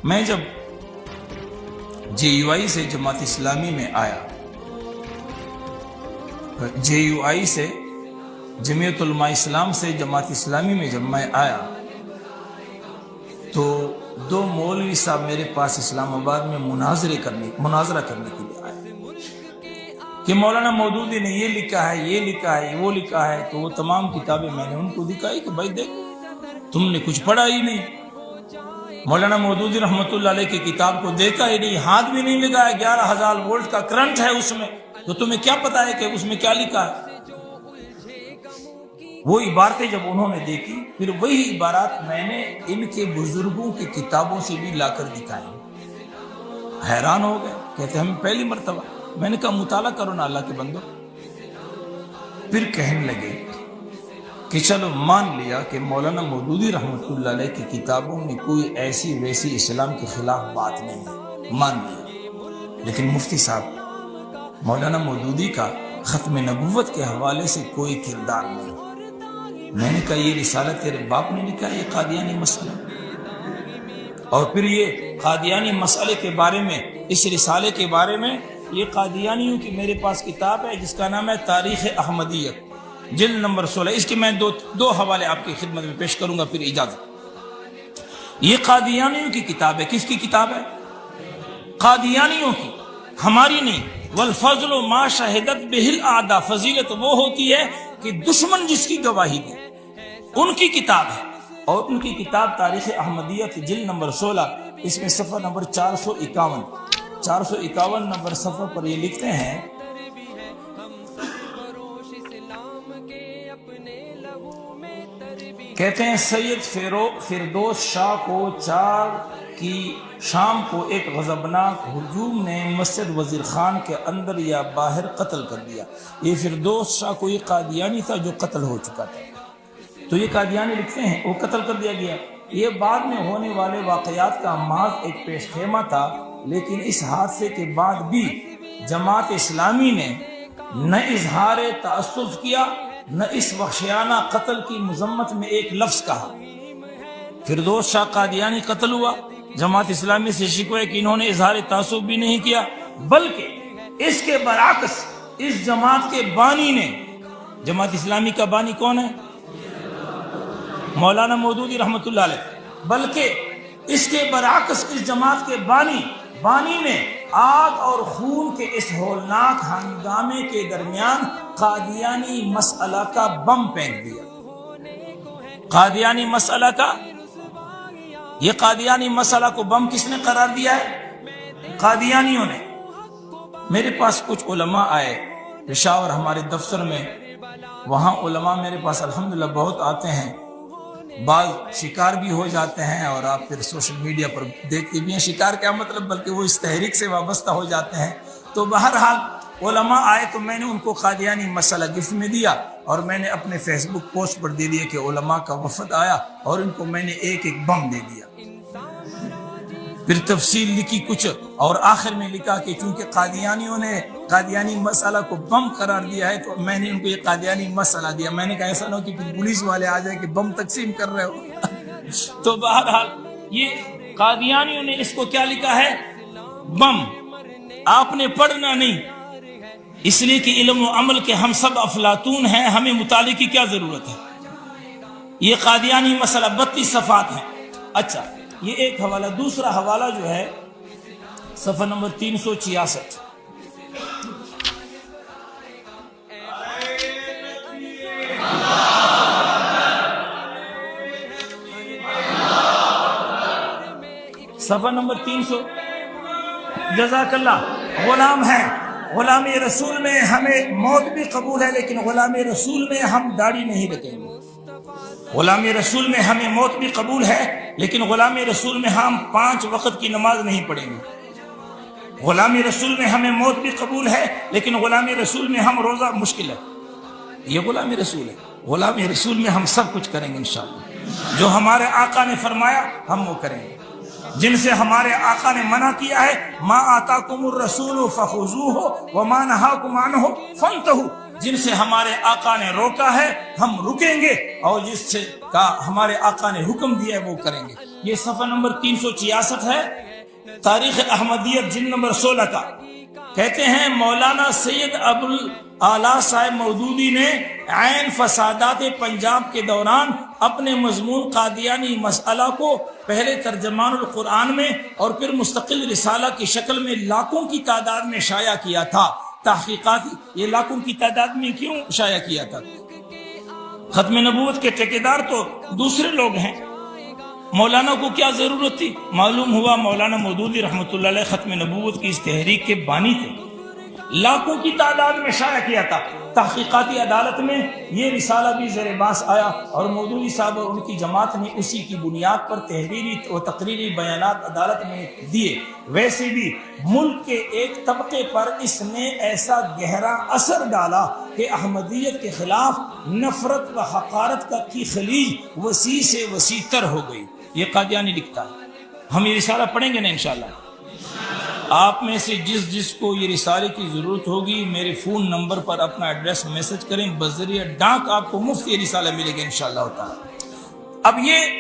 میں جب JUI سے جماعت اسلامی میں آیا، JUI سے جمعیت علماء اسلام سے جماعت اسلامی میں جب میں آیا تو دو مولوی صاحب میرے پاس اسلام آباد میں مناظرہ کرنے کے لیے آئے کہ مولانا مودودی نے یہ لکھا ہے، یہ لکھا ہے، وہ لکھا ہے۔ تو وہ تمام کتابیں میں نے ان کو دکھائی کہ بھائی دیکھ، تم نے کچھ پڑھا ہی نہیں، مولانا مودودی رحمت اللہ علیہ کی کتاب کو دیکھا ہی نہیں، ہاتھ بھی نہیں لگایا، 11,000 وولٹ کا کرنٹ ہے اس میں، تو تمہیں کیا پتا ہے کہ اس میں کیا لکھا ہے؟ وہ عبارتیں جب انہوں نے دیکھی، پھر وہی عبارات میں نے ان کے بزرگوں کی کتابوں سے بھی لا کر دکھائی، حیران ہو گئے، کہتے ہمیں پہلی مرتبہ۔ میں نے کہا مطالعہ کرو نا اللہ کے بندو۔ پھر کہنے لگے کہ چلو مان لیا کہ مولانا مودودی رحمت اللہ علیہ کی کتابوں میں کوئی ایسی ویسی اسلام کے خلاف بات نہیں ہے، مان لیا، لیکن مفتی صاحب مولانا مودودی کا ختم نبوت کے حوالے سے کوئی کردار نہیں۔ میں نے کہا یہ رسالہ تیرے باپ نے لکھا، یہ قادیانی مسئلہ، اور پھر یہ قادیانی مسئلے کے بارے میں، اس رسالے کے بارے میں، یہ قادیانیوں کی میرے پاس کتاب ہے جس کا نام ہے تاریخ احمدیت، جلد نمبر 16۔ اس کے میں دو حوالے آپ کی خدمت میں پیش کروں گا، پھر اجازت۔ یہ قادیانیوں کی کتاب ہے۔ کس کی کتاب ہے؟ قادیانیوں کی، ہماری نہیں۔ والفضل ما شہدت بہ الاعداء، فضیلت وہ ہوتی ہے کہ دشمن جس کی گواہی دے، ان کی کتاب ہے۔ اور ان کی کتاب تاریخ احمدیت جلد نمبر 16، اس میں صفحہ نمبر 451 نمبر صفحہ پر یہ لکھتے ہیں، کہتے ہیں سید فردوس شاہ کو 4 کی شام کو ایک غضبناک ہجوم نے مسجد وزیر خان کے اندر یا باہر قتل کر دیا۔ یہ فردوس شاہ کو یہ قادیانی تھا جو قتل ہو چکا تھا، تو یہ قادیانی لکھتے ہیں وہ قتل کر دیا گیا۔ یہ بعد میں ہونے والے واقعات کا محض ایک پیش خیمہ تھا، لیکن اس حادثے کے بعد بھی جماعت اسلامی نے نہ اظہار تعصب کیا، نہ اس وحشیانہ قتل کی مذمت میں ایک لفظ کہا۔ فردوس شاہ قادیانی قتل ہوا، جماعت اسلامی سے شکوہ کہ انہوں نے اظہار تعصب بھی نہیں کیا، بلکہ اس کے برعکس اس جماعت کے بانی نے، جماعت اسلامی کا بانی کون ہے؟ مولانا مودودی رحمت اللہ علیہ، بلکہ اس کے برعکس اس جماعت کے بانی نے آگ اور خون کے اس ہولناک ہنگامے کے درمیان قادیانی مسئلہ کا بم پھینک دیا۔ قادیانی مسئلہ کا، یہ قادیانی مسئلہ کو بم کس نے قرار دیا ہے؟ قادیانیوں نے۔ میرے پاس کچھ علماء آئے پشاور ہمارے دفتر میں، وہاں علماء میرے پاس الحمدللہ بہت آتے ہیں، بعض شکار بھی ہو جاتے ہیں، اور آپ پھر سوشل میڈیا پر دیکھتے بھی ہیں شکار کیا مطلب، بلکہ وہ اس تحریک سے وابستہ ہو جاتے ہیں۔ تو بہرحال علماء آئے تو میں نے ان کو قادیانی مسئلہ گفٹ میں دیا، اور میں نے اپنے فیس بک پوسٹ پر دے دیا کہ علماء کا وفد آیا، اور ان کو میں نے ایک بم دے دیا۔ پھر تفصیل لکھی کچھ، اور آخر میں لکھا کہ چونکہ قادیانیوں نے قادیانی مسئلہ کو بم قرار دیا ہے تو میں نے ان کو یہ قادیانی مسئلہ دیا۔ میں نے کہا ایسا نہ ہو کہ پھر پولیس والے آ جائیں کہ بم تقسیم کر رہے ہو۔ تو بہرحال یہ قادیانیوں نے اس کو کیا لکھا ہے؟ بم۔ آپ نے پڑھنا نہیں، اس لیے کہ علم و عمل کے ہم سب افلاطون ہیں، ہمیں مطالعے کی کیا ضرورت ہے۔ یہ قادیانی مسئلہ 32 صفحات ہیں۔ اچھا، یہ ایک حوالہ۔ دوسرا حوالہ جو ہے صفحہ نمبر 366، صفحہ نمبر 300۔ جزاک اللہ۔ غلام ہیں، غلام رسول میں ہمیں موت بھی قبول ہے، لیکن غلام رسول میں ہم داڑھی نہیں رکھیں گے۔ غلام رسول میں ہمیں موت بھی قبول ہے، لیکن غلام رسول میں ہم 5 وقت کی نماز نہیں پڑھیں گے۔ غلام رسول میں ہمیں موت بھی قبول ہے، لیکن غلام رسول میں ہم روزہ مشکل ہے۔ یہ غلام رسول ہے۔ غلام رسول میں ہم سب کچھ کریں گے انشاءاللہ، جو ہمارے آقا نے فرمایا ہم وہ کریں گے، جن سے ہمارے آقا نے منع کیا ہے، ما آتاکم الرسول فخذوہ وما نہاکم عنہ فانتہوا، جن سے ہمارے آقا نے روکا ہے ہم رکیں گے، اور جس سے ہمارے آقا نے حکم دیا ہے وہ کریں گے۔ یہ صفحہ نمبر 366 ہے، تاریخ احمدیت جلد نمبر 16 کا۔ کہتے ہیں مولانا سید ابوالعلا صاحب مودودی نے عین فسادات پنجاب کے دوران اپنے مضمون قادیانی مسئلہ کو پہلے ترجمان القرآن میں اور پھر مستقل رسالہ کی شکل میں لاکھوں کی تعداد میں شائع کیا تھا۔ تحقیقات یہ لاکھوں کی تعداد میں کیوں شائع کیا تھا؟ ختم نبوت کے ٹھیکیدار تو دوسرے لوگ ہیں، مولانا کو کیا ضرورت تھی؟ معلوم ہوا مولانا مودودی رحمۃ اللہ علیہ ختم نبوت کی اس تحریک کے بانی تھے، لاکھوں کی تعداد میں شائع کیا تھا۔ تحقیقاتی عدالت میں یہ رسالہ بھی زیر بحث آیا اور مودودی صاحب اور ان کی جماعت نے اسی کی بنیاد پر تحریری و تقریری بیانات عدالت میں دیے۔ ویسے بھی ملک کے ایک طبقے پر اس نے ایسا گہرا اثر ڈالا کہ احمدیت کے خلاف نفرت و حقارت کی خلیج وسیع سے وسیع تر ہو گئی۔ یہ قادیانی لکھتا ہے، ہم یہ رسالہ پڑھیں گے نا انشاءاللہ۔ آپ میں سے جس کو یہ رسالے کی ضرورت ہوگی میرے فون نمبر پر اپنا ایڈریس میسج کریں، بذریعہ ڈاک آپ کو مفت یہ رسالہ ملے گا انشاءاللہ تعالی۔ اب یہ